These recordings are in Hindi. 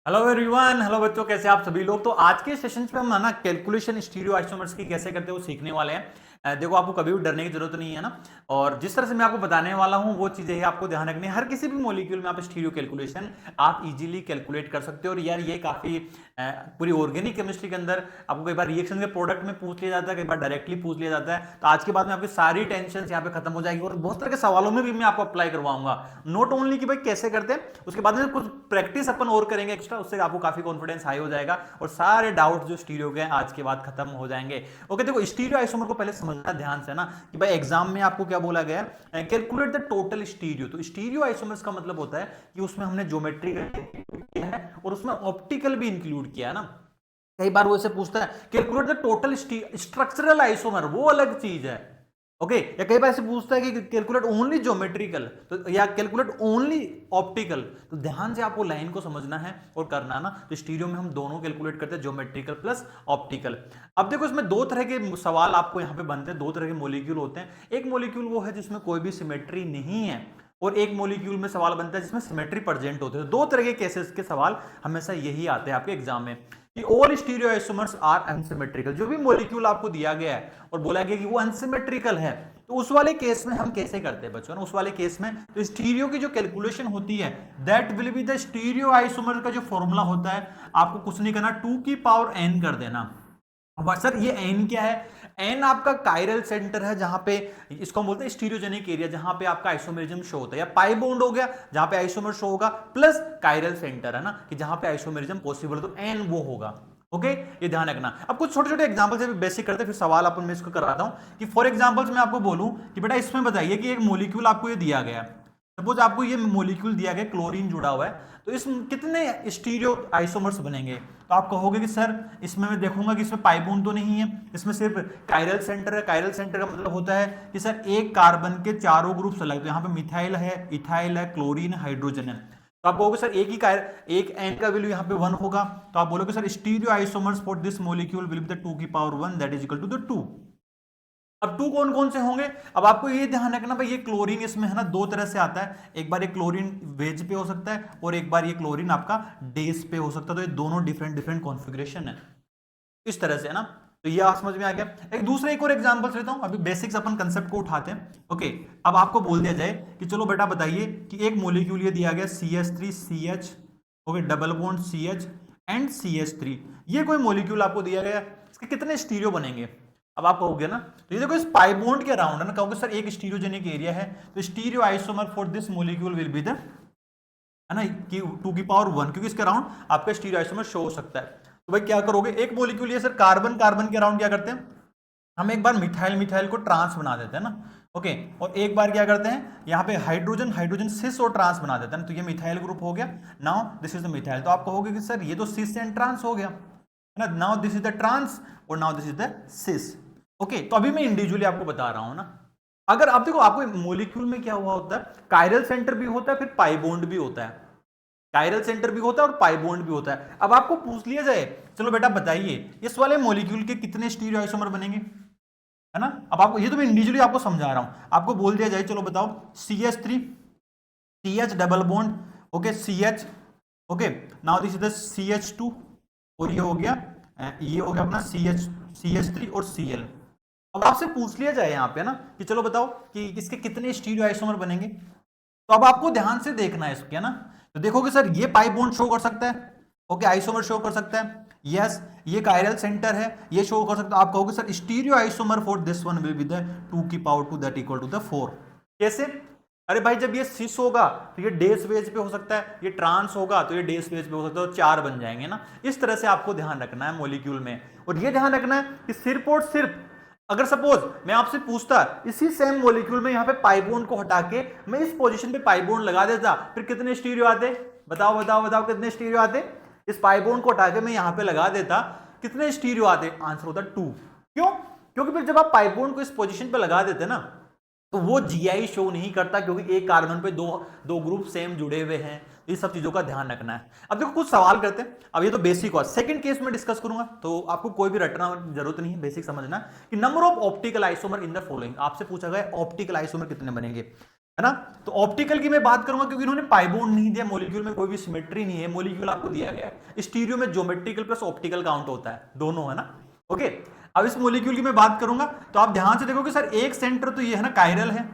हेलो एवरीवन, हेलो बच्चों, कैसे आप सभी लोग। तो आज के सेशन में हम ना कैलकुलेशन स्टीरियो आइसोमर्स की कैसे करते हैं वो सीखने वाले हैं। देखो, आपको कभी भी डरने की जरूरत नहीं है ना। और जिस तरह से मैं आपको बताने वाला हूं वो चीजें ही आपको ध्यान रखनी है। हर किसी भी मॉलिक्यूल में आप स्टीरियो कैलकुलेशन आप इजीली कैलकुलेट कर सकते हो। और यार ये काफी पूरी ऑर्गेनिक केमिस्ट्री के अंदर आपको कई बार रिएक्शन के प्रोडक्ट में पूछ लिया जाता है, कई बार डायरेक्टली पूछ लिया जाता है। तो आज के बाद में आपकी सारी टेंशन यहाँ पे खत्म हो जाएगी और बहुत तरह के सवालों में भी मैं आपको अप्लाई करवाऊंगा। नॉट ओनली कि भाई कैसे करते हैं, उसके बाद में कुछ प्रैक्टिस अपन और करेंगे एक्स्ट्रा, उससे आपको काफी कॉन्फिडेंस हाई हो जाएगा और सारे डाउट जो स्टीरियो के हैं आज के बाद खत्म हो जाएंगे। ओके, देखो स्टीरियो आइसोमर को पहले समझना ध्यान से ना कि भाई एग्जाम में आपको क्या बोला गया है, कैलकुलेट द टोटल स्टीरियो। तो स्टीरियो आइसोमर्स का मतलब होता है कि उसमें हमने ज्योमेट्री किया है और उसमें ऑप्टिकल भी इंक्लूड किया है ना। कई बार वो इसे पूछता है calculate the total structural isomer, वो अलग चीज है। ओके, या कई बार ऐसे पूछता है कि कैलकुलेट ओनली ज्योमेट्रिकल, तो या कैलकुलेट ओनली ऑप्टिकल। तो ध्यान से आपको लाइन को समझना है और करना ना। तो स्टीरियो में हम दोनों कैलकुलेट करते हैं, ज्योमेट्रिकल प्लस ऑप्टिकल। अब देखो, इसमें दो तरह के सवाल आपको यहां पे बनते हैं, दो तरह के मॉलिक्यूल होते हैं। एक मॉलिक्यूल वो है जिसमें कोई भी सिमेट्री नहीं है, और एक मॉलिक्यूल में सवाल बनता है जिसमें सिमेट्री प्रेजेंट होते हैं। दो तरह के केसेस के सवाल हमेशा यही आते हैं आपके एग्जाम में कि all stereo isomers are unsymmetrical. जो भी मॉलिक्यूल आपको दिया गया है और बोला गया कि वो अनसिमेट्रिकल है, तो उस वाले केस में हम कैसे करते हैं बच्चों ना। उस वाले केस में तो स्टीरियो की जो कैलकुलेशन होती है that will be the stereo isomer का जो फॉर्मूला होता है, आपको कुछ नहीं करना, 2 की पावर n कर देना। अब सर ये n क्या है? n आपका कायरल सेंटर है, जहां पे इसको हम बोलते हैं स्टीरियोजेनिक एरिया, जहां पे आपका आइसोमेरिज्म शो होता है। या पाई बॉन्ड हो गया जहां पे आइसोमर शो होगा, प्लस कायरल सेंटर है ना कि जहां पे आइसोमेरिज्म पॉसिबल है, तो n वो होगा। ओके, ये ध्यान रखना। अब कुछ छोटे छोटे एग्जांपल से बेसिक करते हैं, फिर सवाल अपन में इसको कराता हूं कि फॉर एग्जांपल्स मैं आपको बोलूं कि बेटा इसमें बताइए कि एक मॉलिक्यूल आपको ये दिया गया है। सपोज आपको ये मॉलिक्यूल दिया गया, क्लोरीन जुड़ा हुआ है, तो इस कितने स्टीरियो आइसोमर्स बनेंगे? तो आप कहोगे कि सर इसमें मैं देखूंगा कि इसमें पाई बॉन्ड तो नहीं है, इसमें सिर्फ कायरल सेंटर है। कायरल सेंटर का मतलब होता है कि सर एक कार्बन के चारों ग्रुप्स अलग, तो यहाँ पे मिथाइल है, इथाइल है, क्लोरीन है, हाइड्रोजन है। तो आप कहोगे सर एक एन का वैल्यू यहाँ पे 1 होगा, तो आप बोलोगे sir stereo isomers for this molecule will be the 2 की power 1 that is equal to the 2। अब 2 कौन कौन से होंगे? अब आपको ये ध्यान रखना भाई, ये क्लोरीन इसमें है ना दो तरह से आता है। एक बार ये क्लोरीन वेज पे हो सकता है और एक बार ये क्लोरीन आपका डेज पे हो सकता है। तो ये दोनों डिफरेंट डिफरेंट कॉन्फ़िगरेशन है, इस तरह से है ना। तो ये आप समझ में आ गया। एक और एग्जांपल लेता हूं, अभी बेसिक्स अपन कंसेप्ट को उठाते हैं। ओके, अब आपको बोल दिया जाए कि चलो बेटा बताइए कि एक मॉलिक्यूल ये दिया गया CH3CH, okay, double bond CH and CH3। ये कोई मॉलिक्यूल आपको दिया गया, इसके कितने स्टीरियो बनेंगे? अब आप कहोगे ना, तो ये देखो इस पाई बॉन्ड के अराउंड है ना, कहोगे सर एक स्टीरियोजेनिक एरिया है, तो stereo isomer for this molecule will be the, है ना, कि 2 की पावर 1, क्योंकि इसके अराउंड आपका स्टीरियो आइसोमर शो हो सकता है। तो भाई क्या करोगे, एक मॉलिक्यूल ये सर कार्बन कार्बन के अराउंड क्या करते हैं, हम एक बार मिथाइल मिथाइल को ट्रांस बना देते हैं ना। ओके, और एक बार क्या करते हैं, यहाँ पे हाइड्रोजन हाइड्रोजन सिस और ट्रांस बना देते हैं। तो ये मिथाइल ग्रुप हो गया, now this is the methyl. तो आप कहोगे कि सर ये तो सिस एंड ट्रांस हो गया, है ना, now this is the trans और now this is the cis. Okay, तो अभी मैं इंडिविजुअली आपको बता रहा हूं ना। अगर आप देखो, आपको मॉलिक्यूल में क्या हुआ होता है, कायरल सेंटर भी होता है, फिर पाई बॉन्ड भी होता है। कायरल सेंटर भी होता है और पाई बॉन्ड भी होता है। अब आपको पूछ लिया जाए, चलो बेटा बताइए इस वाले मॉलिक्यूल के कितने स्टीरियो आइसोमर बनेंगे, है ना। अब आपको ये तो मैं इंडिविजुअली आपको समझा रहा हूं, आपको बोल दिया जाए चलो बताओ CH3 CH double bond, okay, CH, okay, now this is the CH2, और ये हो गया अपना CH3 और Cl। अब आपसे पूछ लिया जाए यहाँ पे ना कि चलो बताओ कि इसके कितने स्टीरियो आइसोमर बनेंगे, तो अब आपको ध्यान से देखना है इसके ना। तो देखोगे सर ये पाई बॉन्ड शो कर सकता है, ओके, आइसोमर शो कर सकता है, यस, ये कायरल सेंटर है, ये शो कर सकता है। आप कहोगे sir stereo isomer for this one will be the 2 की power 2 that equal to the 4। कैसे? अरे भाई जब ये सिस होगा तो ये डेस बेस पे हो सकता है, ये ट्रांस होगा तो ये डेस बेस पे हो सकता है, तो 4 बन जाएंगे ना। इस तरह से आपको ध्यान रखना है मॉलिक्यूल में। और ये ध्यान रखना है कि सिर्फ और सिर्फ अगर सपोज मैं आपसे पूछता इसी सेम मॉलिक्यूल में यहाँ पे पाई बॉन्ड को हटा के मैं इस पोजीशन पे पाई बॉन्ड लगा देता, फिर कितने स्टीरियो आते? बताओ बताओ बताओ, कितने स्टीरियो आते? इस पाई बॉन्ड को हटा के मैं यहाँ पे लगा देता, कितने स्टीरियो आते? आंसर होता 2। क्यों? क्योंकि फिर जब आप पाई बॉन्ड को इस पोजीशन पे लगा देते ना, तो वो GI शो नहीं करता, क्योंकि एक कार्बन पे दो दो ग्रुप सेम जुड़े हुए हैं। ये सब चीजों का ध्यान रखना है। अब देखो कुछ सवाल करते हैं, अब ये तो बेसिक हुआ, सेकंड केस में डिस्कस करूंगा, तो आपको कोई भी रटना जरूरत नहीं है, बेसिक समझना कि number of optical isomer in the following. आपसे पूछा गया ऑप्टिकल आइसोमर कितने बनेंगे। है ना। तो ऑप्टिकल की मैं बात करूंगा क्योंकि इन्होंने पाई बॉन्ड नहीं दिया, मॉलिक्यूल में कोई भी सिमेट्री नहीं है, मॉलिक्यूल आपको दिया गया है। स्टीरियो में ज्योमेट्रिकल प्लस ऑप्टिकल काउंट होता है, दोनों, है ना। ओके, अब इस मॉलिक्यूल की मैं बात करूंगा तो आप ध्यान से देखो कि सर एक सेंटर तो ये है ना कायरल है,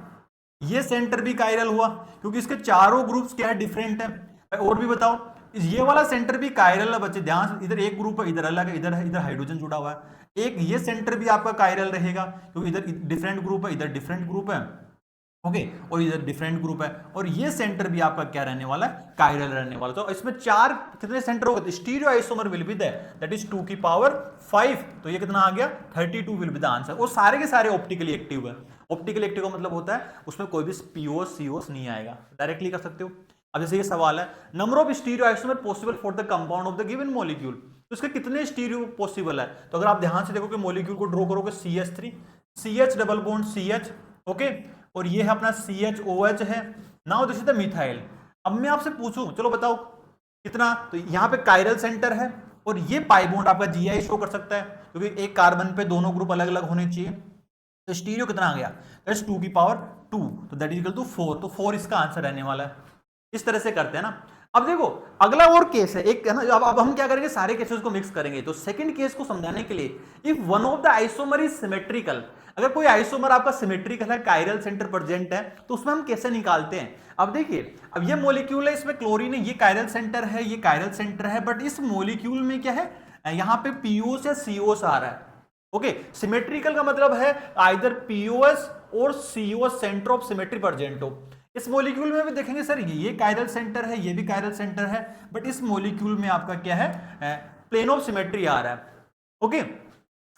ये सेंटर भी कायरल हुआ क्योंकि इसके चारों ग्रुप्स क्या है, डिफरेंट है। और भी बताओ, ये वाला सेंटर भी कायरल है बच्चे, ध्यान से, इधर एक ग्रुप है, इधर अलग है, इधर हाइड्रोजन जुड़ा हुआ है। एक ये सेंटर भी आपका कायरल रहेगा क्योंकि इधर डिफरेंट ग्रुप है, इधर डिफरेंट ग्रुप है। ओके, और इधर डिफरेंट ग्रुप है, और ये सेंटर भी आपका क्या रहने वाला है, कायरल रहने वाला। तो इसमें चार कितने सेंटर होगा, stereo isomer will be there, that is 2 की पावर 5। तो ये कितना आ गया, 32 विल बी द आंसर। वो सारे के सारे ऑप्टिकली एक्टिव है। ऑप्टिकली एक्टिव का मतलब होता है उसमें कोई भी पीओस सीओस नहीं आएगा, डायरेक्टली कर सकते हो। अब जैसे ये सवाल है, number of stereo isomer possible for the compound of the given molecule, तो इसके कितने स्टीरियो पॉसिबल है। तो अगर आप ध्यान से देखो कि मॉलिक्यूल को ड्रॉ करोगे, CH3, CH double bond CH, okay, और ये है अपना CHOH है। Now this is the methyl. अब मैं आपसे पूछूं, चलो बताओ कितना, तो यहां पे कायरल सेंटर है और ये पाई बॉन्ड आपका GI शो कर सकता है क्योंकि एक कार्बन पे दोनों ग्रुप अलग अलग होने चाहिए। तो स्टीरियो कितना आ गया, दैट्स 2 की पावर 2, तो दैट इज इक्वल टू 4, तो 4 इसका आंसर रहने वाला है। इस तरह से करते हैं ना। अब देखो अगला और केस है एक, है ना। अब हम क्या करेंगे, सारे केसेस को मिक्स करेंगे। तो सेकंड केस को समझाने के लिए, if one of the isomer is symmetrical, अगर कोई आइसोमर आपका सिमेट्रिकल है, कायरल सेंटर प्रेजेंट है, तो उसमें हम कैसे निकालते हैं। अब देखिए, अब ये मॉलिक्यूल है, इसमें क्लोरीन है, ये कायरल सेंटर है, ये कायरल सेंटर है, बट इस मॉलिक्यूल में क्या है, यहां पे पीओस या सीओस आ रहा है। ओके, सिमेट्रिकल का मतलब है आइदर पीओएस और COS, centre of symmetry present हो। इस मॉलिक्यूल में भी देखेंगे सर, ये कायरल सेंटर है, ये भी कायरल सेंटर है, बट इस मॉलिक्यूल में आपका क्या है, प्लेन ऑफ सिमेट्री आ रहा है। ओके,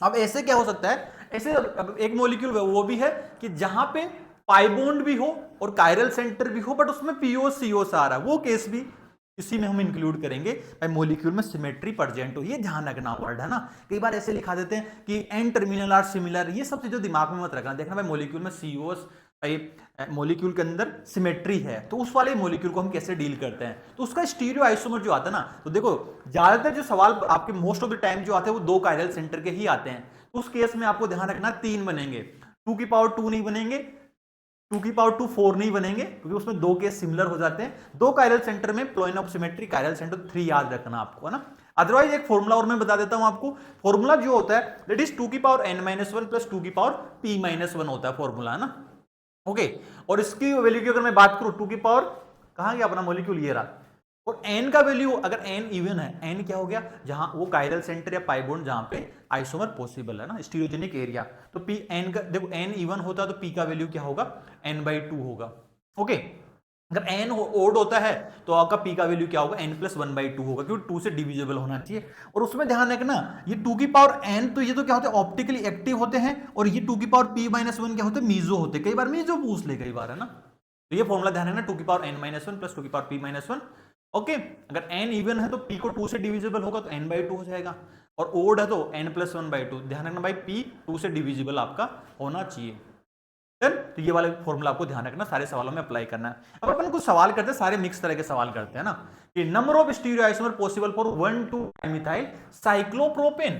अब ऐसे क्या हो सकता है, ऐसे एक मॉलिक्यूल वो भी है कि जहां पे पाई बॉन्ड भी हो और कायरल सेंटर भी हो, बट उसमें पीओ सीओस आ रहा है, वो केस भी इसी में हम इंक्लूड करेंगे, भाई मॉलिक्यूल में सिमेट्री प्रेजेंट हो। ये ध्यान रखना वर्ड, है ना। कई बार ऐसे लिखा देते हैं कि एन टर्मिनल आर सिमिलर, ये सब चीजें दिमाग में मत रखना। देखना भाई मॉलिक्यूल में सीओस, मॉलिक्यूल के अंदर सिमेट्री है, तो उस वाले मॉलिक्यूल को हम कैसे डील करते हैं, तो उसका स्टीरियो आइसोमर जो आता है ना, तो देखो ज्यादातर जो सवाल आपके मोस्ट ऑफ द टाइम जो आते हैं वो दो कायरल सेंटर के ही आते हैं। तो उस केस में आपको ध्यान रखना 3 बनेंगे, 2 की पावर 2 नहीं बनेंगे, 2 की पावर 2 4 नहीं बनेंगे, क्योंकि उसमें दो केस सिमिलर हो जाते हैं। दो कायरल सेंटर में plane of symmetry, chiral centre 3 याद रखना आपको, है ना। अदरवाइज एक फॉर्मूला और मैं बता देता हूं आपको, फॉर्मूला जो होता है दैट इज 2 की पावर n-1 प्लस 2 की पावर p-1 होता है फॉर्मूला, है ना। ओके, और इसकी वैल्यू की अगर मैं बात करूं, 2 की पावर, कहां गया अपना मॉलिक्यूल, ये रहा, और n का वैल्यू अगर n इवन है, n क्या हो गया, जहां वो कायरल सेंटर या पाई बॉन्ड जहां पे आइसोमर पॉसिबल है ना, स्टीरियोजेनिक एरिया, तो p n का देखो, n इवन होता तो p का वैल्यू क्या होगा, n/2 होगा। ओके, अगर n ओड होता है तो आपका p का वैल्यू क्या होगा, n+1/2 होगा, क्योंकि 2 से डिविजिबल होना चाहिए। और उसमें ध्यान रखना, ये 2 की पावर n, तो ये तो क्या होते हैं, ऑप्टिकली एक्टिव होते हैं, और ये 2 की पावर p-1 क्या होते हैं, मीजो होते हैं। कई बार मीजो पूछ ले, कई बार, है ना। तो ये फॉर्मूला ध्यान रखना, 2 की पावर n-1 प्लस 2 की पावर p-1। ओके, अगर n इवन है तो p को 2 से डिविजिबल होगा तो n/2 हो जाएगा, और ओड है तो n+1/2। ध्यान रखना भाई, p 2 से डिविजिबल आपका होना चाहिए। तो ये वाला फॉर्मूला आपको ध्यान रखना, सारे सवालों में अप्लाई करना है। अब अपन कुछ सवाल करते हैं, सारे मिक्स तरह के सवाल करते हैं ना, कि number of stereo isomer possible for one two dimethyl cyclopropane.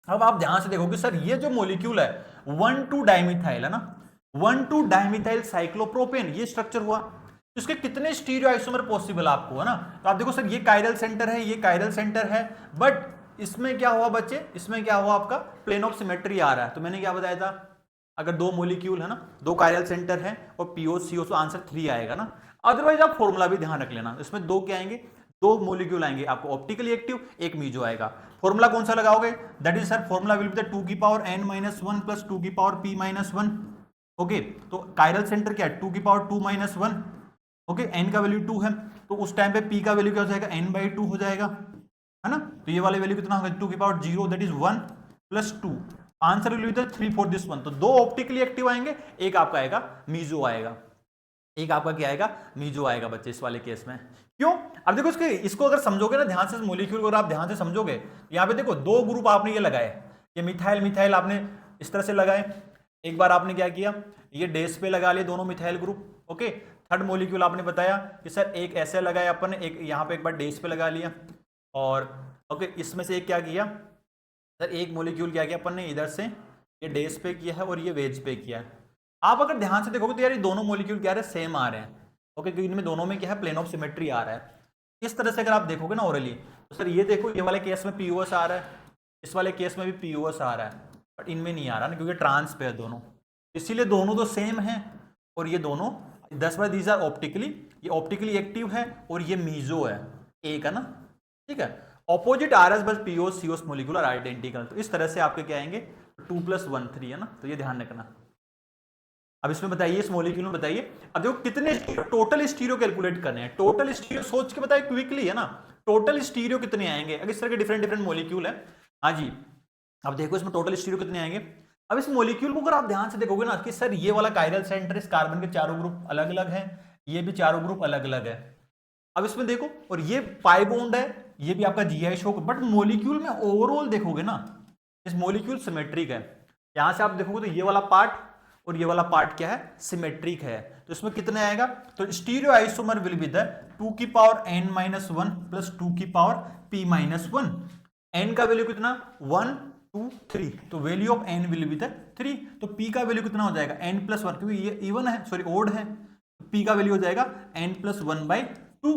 अब आप ध्यान से देखोगे सर, ये जो मॉलिक्यूल है 1,2-डाइमिथाइल, है ना, 1,2-डाइमिथाइल साइक्लोप्रोपेन, ये स्ट्रक्चर हुआ, इसके कितने स्टीरियो आइसोमर पॉसिबल आपको, है ना। तो आप देखो सर, ये कायरल सेंटर है, ये कायरल सेंटर है, बट इसमें क्या हुआ बच्चे, इसमें क्या हुआ, आपका प्लेन ऑफ सिमेट्री आ रहा है। तो मैंने क्या बताया था, अगर दो मॉलिक्यूल है ना, दो कायरल सेंटर है और पीओ सीओ, तो आंसर 3 आएगा ना। अदरवाइज आप फॉर्मूला भी ध्यान रख लेना, इसमें दो क्या आएंगे, दो मॉलिक्यूल आएंगे आपको, ऑप्टिकली एक्टिव, एक मीजो आएगा। फॉर्मूला कौन सा लगाओगे, that is sir, formula will be the 2 की पावर n-1 प्लस 2 की पावर p-1। ओके, तो कायरल सेंटर क्या है, 2 की पावर 2-1। ओके, n का वैल्यू 2 है, तो उस टाइम पे p का वैल्यू क्या हो जाएगा, n/2 हो जाएगा, है ना। तो ये वाले वैल्यू कितना होगा, 2 की power 0, that is 1 plus 2। Answer will be the 3 for this one. तो दो ऑप्टिकली एक्टिव आएंगे, एक आपका आएगा मीजो आएगा, एक आपका क्या आएगा, मीजो आएगा बच्चे, इस वाले केस में। क्यों, अब देखो इसको अगर समझोगे ना ध्यान से, मॉलिक्यूल को आप ध्यान से समझोगे, यहाँ पे देखो दो ग्रुप आपने ये लगाए, ये मिथाइल मिथाइल आपने इस तरह से लगाए, एक बार आपने क्या किया, ये डेस पे लगा लिए दोनों methyl group. Okay, third molecule आपने बताया कि सर एक ऐसे लगाया अपन, एक यहाँ पे एक बार डेस पे लगा लिया, और ओके इसमें से एक क्या किया सर, एक मॉलिक्यूल क्या किया अपन ने, इधर से ये डेस पे किया है और ये वेज पे किया है। आप अगर ध्यान से देखोगे तो यार ये दोनों मॉलिक्यूल क्या है, सेम आ रहे हैं। ओके, क्योंकि इनमें दोनों में क्या है, प्लेन ऑफ सिमेट्री आ रहा है। इस तरह से अगर आप देखोगे ना ओरली, तो सर ये देखो, ये वाले केस में पीओएस आ रहा है, इस वाले केस में भी पीओएस आ रहा है, बट इनमें नहीं आ रहा ना, क्योंकि ट्रांस पे है दोनों, इसीलिए दोनों तो सेम है। और ये दोनों 10 दीज आर ऑप्टिकली, ये ऑप्टिकली एक्टिव है और ये मीजो है, एक है ना, ठीक है। Opposite R S bus POS सीओस molecule are identical, तो इस तरह से आपके क्या आएंगे, 2 + 1 3 है ना, तो ये ध्यान रखना। अब इसमें बताइए, इस मॉलिक्यूल में बताइए, अब देखो कितने टोटल स्टीरियो कैलकुलेट करने हैं, टोटल स्टीरियो सोच के बताइए क्विकली, है ना, टोटल स्टीरियो कितने आएंगे अगर इस तरह के डिफरेंट डिफरेंट मॉलिक्यूल है। हाँ जी, अब देखो इसमें टोटल स्टीरियो कितने आएंगे। अब इस मॉलिक्यूल को अगर आप ध्यान से देखोगे ना कि सर ये वाला कायरल सेंटर, इस कार्बन के चारों ग्रुप अलग अलग है, ये भी चारों ग्रुप अलग अलग है। अब इसमें देखो, और ये पाई बॉन्ड है, ये भी आपका जीआई शोक, बट मॉलिक्यूल में ओवरऑल देखोगे ना, इस मॉलिक्यूल सिमेट्रिक है। यहां से आप देखोगे तो ये वाला पार्ट और ये वाला पार्ट क्या है, सिमेट्रिक है। तो इसमें कितने आएगा, तो stereo isomer will be the 2n-1 plus 2p-1। n का वैल्यू कितना, 1 2 3, तो value of n will be the 3। तो p का वैल्यू कितना हो जाएगा, n+1, क्योंकि ये इवन है, सॉरी ओड है, तो p का वैल्यू हो जाएगा n+1/2,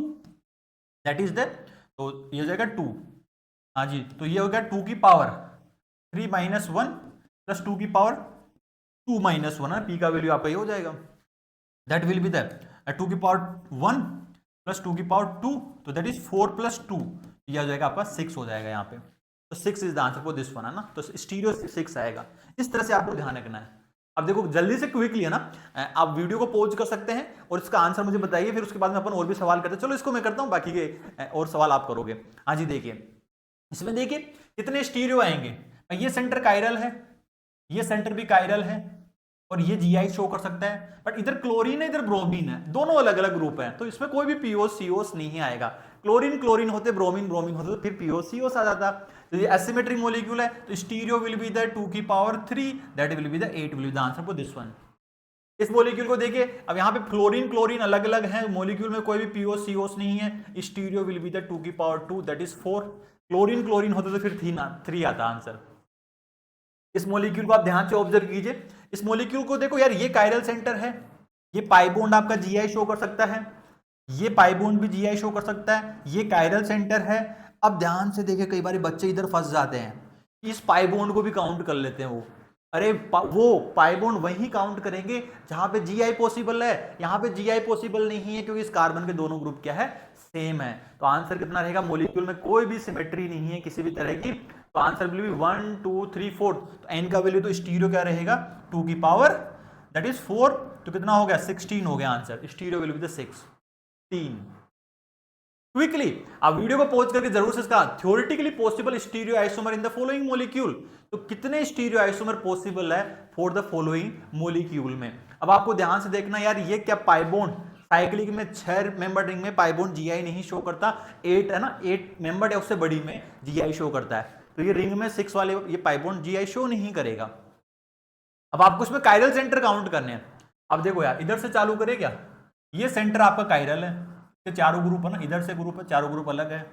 दैट इज द, तो ये हो जाएगा 2। हाँ जी, तो ये हो गया 2 की पावर 3-1 प्लस 2 की पावर 2-1 है, p का वैल्यू आपका ये हो जाएगा, दैट विल बी द 2 की पावर 1 प्लस 2 की पावर 2, तो दैट इज 4 + 2, ये हो जाएगा आपका 6 हो जाएगा यहाँ पे। तो 6 is the answer for this one, है ना, तो स्टीरियो 6 आएगा। इस तरह से आपको ध्यान रखना है। अब देखो जल्दी से क्विकली, है ना, आप वीडियो को पॉज कर सकते हैं और इसका आंसर मुझे बताइए, फिर उसके बाद में अपन और भी सवाल करते हैं। चलो इसको मैं करता हूं, बाकी के और सवाल आप करोगे। हाँ जी, देखिए इसमें देखिए कितने स्टीरियो आएंगे, ये सेंटर कायरल है, ये सेंटर भी कायरल है, और ये जीआई शो कर सकता है, बट इधर क्लोरीन है, इधर ब्रोमीन है, दोनों अलग अलग ग्रुप है, तो इसमें कोई भी पीओस सीओस नहीं आएगा। क्लोरीन क्लोरीन होते, ब्रोमीन ब्रोमीन होते, तो फिर पीओस सीओस आ जाता। तो ये एसिमेट्रिक मॉलिक्यूल है, तो स्टीरियो विल बी द 2 की power 3, that will be the 8 will be the answer for this one. इस मॉलिक्यूल को देखिए, अब यहाँ पे फ्लोरीन क्लोरीन अलग अलग है, मॉलिक्यूल में कोई भी पीओस सीओस नहीं है, स्टीरियो विल बी द 2 की power 2, that is 4। Chlorine chlorine होते तो फिर 3 आता आंसर। इस मॉलिक्यूल को आप ध्यान से ऑब्जर्व कीजिए, इस मॉलिक्यूल को देखो यार, ये कायरल सेंटर है, ये पाई बॉन्ड आपका जीआई शो कर सकता है, ये पाई बॉन्ड भी जीआई शो कर सकता है, ये कायरल सेंटर है। अब ध्यान से देखिए, कई बार बच्चे इधर फंस जाते हैं, इस पाई बॉन्ड को भी काउंट कर लेते हैं वो, अरे वो पाई बॉन्ड वही काउंट करेंगे जहां पे जीआई पॉसिबल है, यहां पे जीआई पॉसिबल नहीं है, क्योंकि इस कार्बन के दोनों ग्रुप क्या है, सेम है। तो आंसर कितना रहेगा, मॉलिक्यूल में कोई भी सिमेट्री नहीं है किसी भी तरह की, तो आंसर विल बी 1 2 3 4। तो एन का वैल्यू तो स्टीरियो क्या रहेगा, 2 की पावर दैट इज 4, तो कितना हो गया, 16 हो गया answer, stereo will be the 16। Quickly आप वीडियो को पॉज करके जरूर से इसका theoretically possible stereo isomer in the following molecule, तो कितने स्टीरियो आइसोमर पॉसिबल है फॉर द फॉलोइंग मॉलिक्यूल में। अब आपको ध्यान से देखना यार, ये क्या पाई बॉन्ड साइक्लिक में 6 मेंबर रिंग में पाई बॉन्ड जीआई नहीं शो करता, 8 है ना, 8 मेंबर है, उससे बड़ी में जीआई शो करता है, तो ये रिंग में 6 वाले ये पाई बॉन्ड जीआई शो नहीं करेगा। अब आपको इसमें कायरल सेंटर काउंट करने हैं। अब देखो यार, इधर से चालू करें क्या, ये सेंटर आपका कायरल है, ये चारों ग्रुप है ना, इधर से ग्रुप है, चारों ग्रुप अलग है,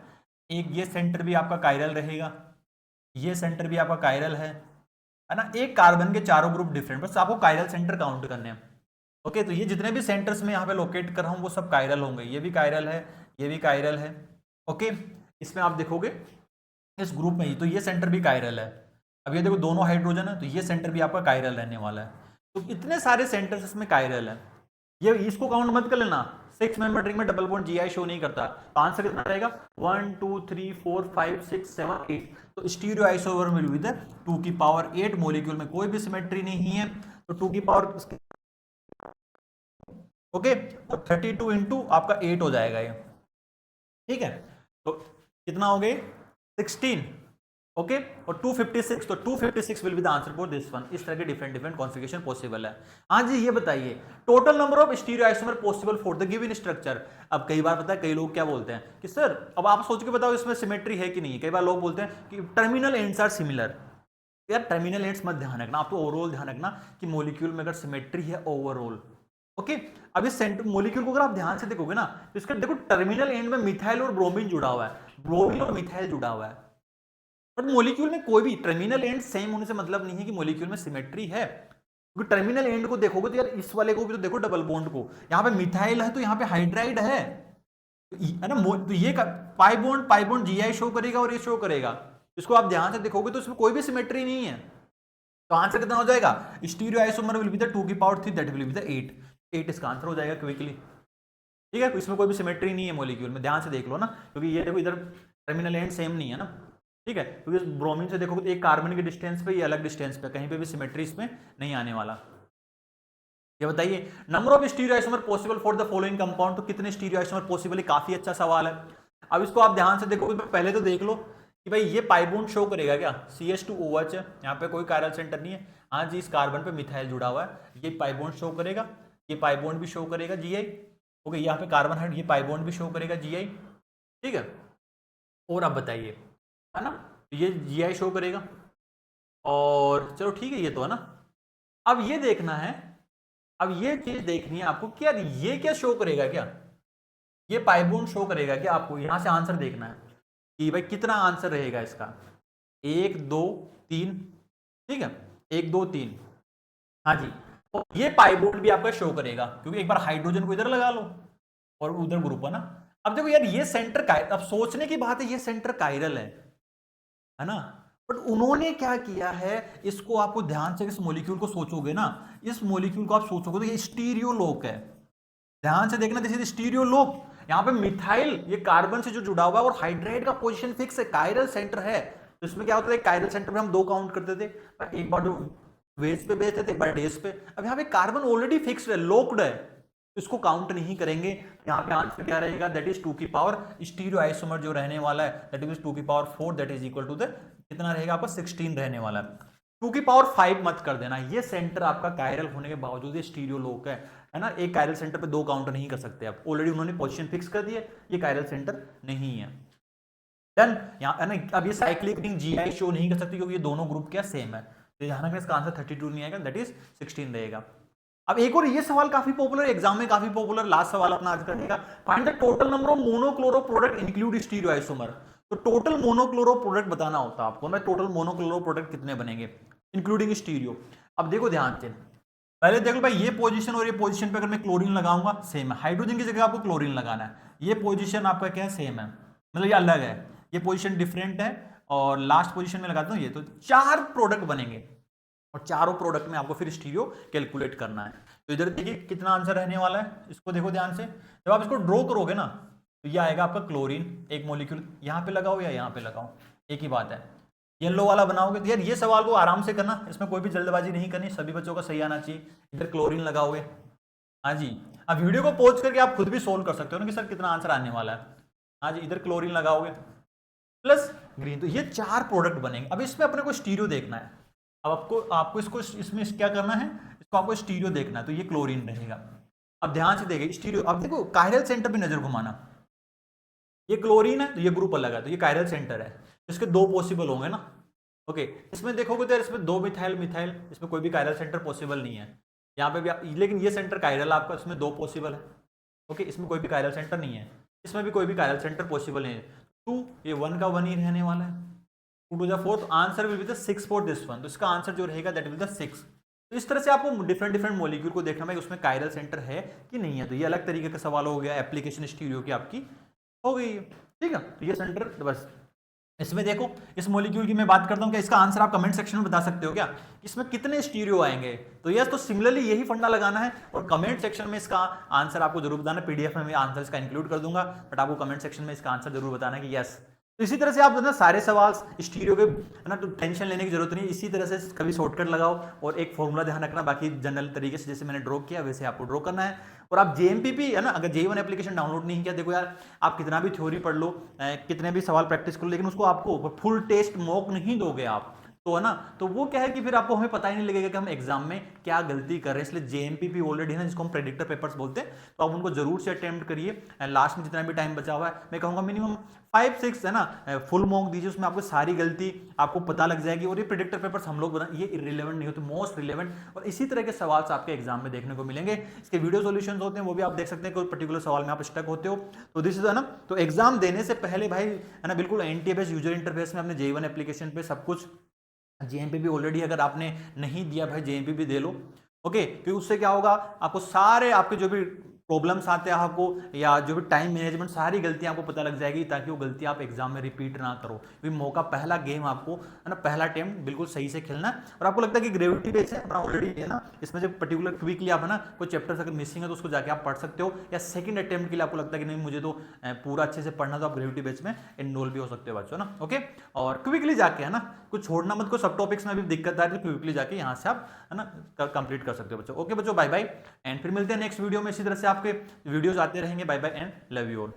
एक ये सेंटर भी आपका कायरल रहेगा, ये सेंटर भी आपका कायरल है ना, एक कार्बन के चारों ग्रुप डिफरेंट, बस आपको कायरल सेंटर काउंट करने हैं। ओके, तो ये जितने भी सेंटर्स में यहाँ पे लोकेट कर रहा हूँ वो सब कायरल होंगे, ये भी कायरल है, ये भी कायरल है। ओके, इसमें आप देखोगे इस ग्रुप में ही, तो ये सेंटर भी कायरल है। अब ये देखो दोनों हाइड्रोजन है, तो ये सेंटर भी आपका कायरल रहने वाला है। तो इतने सारे सेंटर्स इसमें कायरल है, ये इसको काउंट मत कर लेना, 6 मेंबर रिंग में डबल बॉन्ड जीआई शो नहीं करता। तो आंसर कितना रहेगा, 1 2 3 4 5 6 7 8। तो stereo isomer will be the 2 की पावर 8, मॉलिक्यूल में कोई भी सिमेट्री नहीं है, तो 2 की पावर ओके, तो 32 इंटू आपका 8 हो जाएगा ये, ठीक है। तो कितना हो गए, 16, ओके, और 256, तो 256 will be the answer for this one. इस तरह के डिफरेंट डिफरेंट कॉन्फ़िगरेशन पॉसिबल है। हाँ जी, ये बताइए total number of stereo isomer possible for the given structure. अब कई बार पता है, कई लोग क्या बोलते हैं कि सर, अब आप सोच के बताओ इसमें सिमेट्री है कि नहीं है। कई बार लोग बोलते हैं कि टर्मिनल एंड्स आर सिमिलर। यार टर्मिनल एंड्स मत ध्यान रखना, आप तो ओवरऑल ध्यान रखना कि मॉलिक्यूल में अगर सिमेट्री है ओवरऑल। ओके, अब इस सेंटर मॉलिक्यूल को अगर आप ध्यान से देखोगे ना, तो इसका देखो टर्मिनल एंड में मिथाइल और ब्रोमीन जुड़ा हुआ है, ब्रोमीन और मिथाइल जुड़ा हुआ है, बट मॉलिक्यूल में कोई भी टर्मिनल एंड सेम होने से मतलब नहीं है कि मॉलिक्यूल में सिमेट्री है। क्योंकि टर्मिनल एंड को देखोगे तो यार इस वाले को भी तो देखो, डबल बॉन्ड को, यहाँ पे मिथाइल है तो यहाँ पे हाइड्राइड है ना। तो ये पाई बॉन्ड जीआई शो करेगा और ये शो करेगा। इसको आप ध्यान से देखोगे तो इसमें कोई भी सिमेट्री नहीं है। तो आंसर कितना हो जाएगा, stereo isomer will be the 2 की power 3 that will be the 8 इसका आंसर हो जाएगा क्विकली। ठीक है, इसमें कोई भी सिमेट्री नहीं है मॉलिक्यूल में, ध्यान से देख लो ना, क्योंकि ये देखो इधर टर्मिनल एंड सेम नहीं है ना। ठीक है, क्योंकि ब्रोमीन से देखोगे तो एक कार्बन के डिस्टेंस पे, ये अलग डिस्टेंस पे, कहीं पे भी सिमेट्री इसमें नहीं आने वाला। ये बताइए number of stereo isomer possible for the following compound, तो कितने स्टीरियो आइसोमर पॉसिबल है, काफी अच्छा सवाल है। अब इसको आप ध्यान से देखोगे तो पहले तो देख लो कि भाई ये पाई बॉन्ड शो करेगा क्या, CH2OH है, यहाँ पे कोई कायरल सेंटर नहीं है। हाँ जी, इस कार्बन पे मिथाइल जुड़ा हुआ है, ये पाई बॉन्ड शो करेगा, ये पाई बॉन्ड भी शो करेगा GI। ओके, यहाँ पे कार्बन है, ये पाई बॉन्ड भी शो करेगा GI। ठीक है, और अब बताइए, है ना, ये GI शो करेगा, और चलो ठीक है, ये तो है ना। अब ये देखना है, अब ये चीज देखनी है आपको कि यार ये क्या शो करेगा, क्या ये पाई बॉन्ड शो करेगा क्या, आपको यहां से आंसर देखना है कि भाई कितना आंसर रहेगा इसका, 1 2 3। ठीक है, 1 2 3, हाँ जी। तो ये पाई बॉन्ड भी आपका शो करेगा, क्योंकि एक बार हाइड्रोजन को इधर लगा लो और उधर ग्रुप है ना। अब देखो यार ये सेंटर कायरल, अब सोचने की बात है, ये सेंटर कायरल है ना, बट उन्होंने क्या किया है, इसको आपको ध्यान से इस मॉलिक्यूल को सोचोगे ना, इस मॉलिक्यूल को आप सोचोगे तो ये स्टीरियो लोक है। ध्यान से देखना, दिस इज स्टीरियो लोक। यहाँ पे मिथाइल ये कार्बन से जो जुड़ा हुआ है और हाइड्राइड का पोजीशन फिक्स है, कायरल सेंटर है। तो इसमें क्या होता है, कायरल सेंटर में हम 2 काउंट करते थे, एक बार वेज पे भेजते थे, एक बार डेज पे। अब यहाँ पे कार्बन ऑलरेडी फिक्स्ड है, लोक्ड है, इसको काउंट नहीं करेंगे। यहाँ पे आंसर क्या रहेगा, दैट इज 2 की पावर, स्टीरियो आइसोमर जो रहने वाला है दैट इज 2 की power 4, that is equal to the कितना रहेगा आपका 16 रहने वाला है। 2 की पावर 5 मत कर देना, ये सेंटर आपका कायरल होने के बावजूद ये स्टीरियो लोक है ना। एक कायरल सेंटर पे 2 काउंट नहीं कर सकते आप, ऑलरेडी उन्होंने पोजीशन फिक्स कर दी है, ये कायरल सेंटर नहीं है। डन, यहाँ है ना। अब ये साइक्लिक रिंग GI शो नहीं कर सकती क्योंकि ये दोनों ग्रुप क्या सेम है, तो यहाँ रखना, इसका आंसर 32 नहीं आएगा, दैट इज 16 रहेगा। अब एक और ये सवाल काफी पॉपुलर, एग्जाम में काफी पॉपुलर, लास्ट सवाल अपना आज करेगा, find the total number of monochloro product include stereo isomer. तो टोटल मोनोक्लोरो प्रोडक्ट बताना होता है आपको, मैं टोटल मोनोक्लोरो प्रोडक्ट कितने बनेंगे इंक्लूडिंग स्टीरियो। अब देखो ध्यान से, पहले देखो भाई ये पोजीशन और ये पोजीशन पे अगर मैं क्लोरीन लगाऊंगा सेम है, हाइड्रोजन की जगह आपको क्लोरीन लगाना है। ये पोजीशन आपका क्या है, सेम है, मतलब ये अलग है, ये पोजीशन डिफरेंट है, और लास्ट पोजीशन में लगाता हूँ ये, तो 4 प्रोडक्ट बनेंगे, और चारों प्रोडक्ट में आपको फिर स्टीरियो कैलकुलेट करना है। तो इधर देखिए कितना आंसर रहने वाला है, इसको देखो ध्यान से, जब आप इसको ड्रॉ करोगे ना तो ये आएगा आपका क्लोरीन, एक मॉलिक्यूल यहाँ पे लगाओ या यहाँ पे लगाओ, एक ही बात है। येलो वाला बनाओगे तो यार ये सवाल को आराम से करना, इसमें कोई भी जल्दबाजी नहीं करनी, सभी बच्चों का सही आना चाहिए। इधर क्लोरीन लगाओगे, हाँ जी। अब वीडियो को पॉज करके आप खुद भी सोल्व कर सकते हो ना कि सर कितना आंसर आने वाला है। हाँ जी, इधर क्लोरीन लगाओगे प्लस ग्रीन, तो ये 4 प्रोडक्ट बनेंगे। अब इसमें अपने को स्टीरियो देखना है, अब आपको इसको इसमें क्या करना है, इसको आपको स्टीरियो देखना है, तो ये क्लोरीन रहेगा। अब ध्यान से देखिए स्टीरियो, अब देखो कायरल सेंटर पे नजर घुमाना, ये क्लोरीन है तो ये ग्रुप अलग है, तो ये कायरल सेंटर है, इसके 2 पॉसिबल होंगे ना। ओके, इसमें देखोगे तो इसमें 2 मिथाइल मिथाइल, इसमें कोई भी कायरल सेंटर पॉसिबल नहीं है, यहाँ पे भी आप, लेकिन ये सेंटर कायरल आपका, इसमें 2 पॉसिबल है। ओके, इसमें कोई भी कायरल सेंटर नहीं है, इसमें भी कोई भी कायरल सेंटर पॉसिबल नहीं है। 2, ये 1 का 1 ही रहने वाला है, 2 to the 4, answer will be the 6 for this one, तो इसका आंसर जो रहेगा दैट विल द 6। तो इस तरह से आपको डिफरेंट डिफरेंट मॉलिक्यूल को देखना है उसमें कायरल सेंटर है कि नहीं है। तो ये अलग तरीके का सवाल हो गया, एप्लीकेशन स्टीरियो की आपकी हो गई है। ठीक है, तो ये सेंटर बस इसमें देखो, इस मॉलिक्यूल की मैं बात करता हूँ, क्या इसका आंसर आप कमेंट सेक्शन में बता सकते हो क्या, इसमें कितने स्टीरियो आएंगे। तो यस, तो सिमिलरली यही फंडा लगाना है, और कमेंट सेक्शन में इसका आंसर आपको जरूर बताना है। PDF में मैं आंसर इसका इंक्लूड कर दूंगा, बट आपको कमेंट सेक्शन में इसका आंसर जरूर बताना है कि यस। तो इसी तरह से आप ना सारे सवाल स्टीरियो के, है ना, तो टेंशन लेने की जरूरत नहीं, इसी तरह से कभी शॉर्टकट लगाओ और एक फॉर्मूला ध्यान रखना, बाकी जनरल तरीके से जैसे मैंने ड्रॉ किया वैसे आपको ड्रॉ करना है। और आप JMPP, है ना, अगर J1 एप्लीकेशन डाउनलोड नहीं किया, देखो यार आप कितना भी थ्योरी पढ़ लो, कितने भी सवाल प्रैक्टिस कर लो, लेकिन उसको आपको फुल टेस्ट मॉक नहीं दोगे आप, तो है ना, तो वो क्या है कि फिर आपको हमें पता ही नहीं लगेगा कि हम एग्जाम में क्या गलती कर रहे हैं। इसलिए JMPP ऑलरेडी है ना, जिसको हम प्रेडिक्टर पेपर्स बोलते हैं, तो आप उनको जरूर से अटेम्प्ट करिए। लास्ट में जितना भी टाइम बचा हुआ है, मैं कहूँगा मिनिमम 5-6 है ना फुल मॉक दीजिए, उसमें आपको सारी गलती आपको पता लग जाएगी। और ये प्रेडिक्टर पेपर्स हम लोग ये इररिलेवेंट नहीं होते, मोस्ट रिलेवेंट, और इसी तरह के सवाल आपके एग्जाम में देखने को मिलेंगे। इसके वीडियो सॉल्यूशंस होते हैं, वो भी आप देख सकते हैं, कोई पर्टिकुलर सवाल में आप स्टक होते हो तो दिस इज, है ना। तो एग्जाम देने से पहले भाई, है ना, बिल्कुल NTA-बेस्ड यूजर इंटरफेस में अपने J1 एप्लीकेशन पे सब कुछ, JMPP ऑलरेडी अगर आपने नहीं दिया भाई JMPP दे लो, ओके, क्योंकि उससे क्या होगा, आपको सारे आपके जो भी प्रॉब्लम्स आते हैं आपको, या जो भी टाइम मैनेजमेंट, सारी गलतियां आपको पता लग जाएगी, ताकि वो गलतियां आप एग्जाम में रिपीट ना करो। क्योंकि मौका, पहला गेम आपको है ना, पहला अटेम्प्ट बिल्कुल सही से खेलना है। और आपको लगता है कि ग्रेविटी बेस है अपना ऑलरेडी है ना, इसमें जो पर्टिकुलर क्विकली आप है ना कोई चैप्टर्स अगर मिसिंग है तो उसको जाके आप पढ़ सकते हो, या सेकंड अटेम्प्ट के लिए आपको लगता है कि नहीं मुझे तो पूरा अच्छे से पढ़ना, तो आप ग्रेविटी बेस में इनरोल भी हो सकते हो बच्चों ना। ओके, और क्विकली जाके है ना, कुछ छोड़ना मत, को सब टॉपिक्स में भी दिक्कत आ रही है तो क्विकली जाके यहाँ से आप है ना कंप्लीट कर सकते हो बच्चों। ओके बच्चों, बाय बाय, एंड फिर मिलते हैं नेक्स्ट वीडियो में। इसी तरह से आपके वीडियोस आते रहेंगे। Bye bye and love you all.